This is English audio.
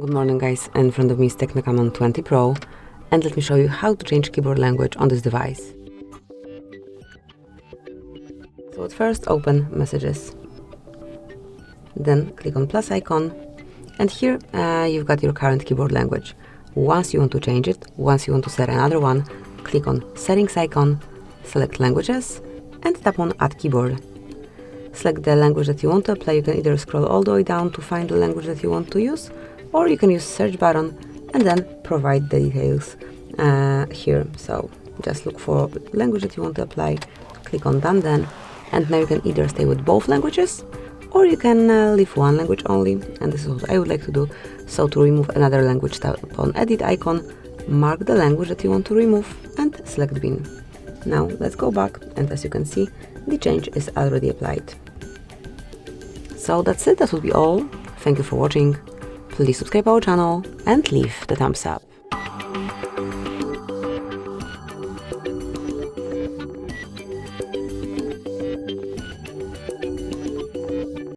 Good morning guys, in front of me is TECNO Camon 20 Pro, and let me show you how to change keyboard language on this device. So at first open Messages, then click on plus icon, and here you've got your current keyboard language. Once you want to change it, once you want to set another one, click on Settings icon, select Languages, and tap on Add Keyboard. Select the language that you want to apply. You can either scroll all the way down to find the language that you want to use, or you can use search button and then provide the details here. So just look for the language that you want to apply, click on Done then, and now you can either stay with both languages or you can leave one language only, and this is what I would like to do. So to remove another language, tap on Edit icon, mark the language that you want to remove and select Bin. Now let's go back, and as you can see, the change is already applied. So that's it, that will be all. Thank you for watching. Please subscribe our channel and leave the thumbs up.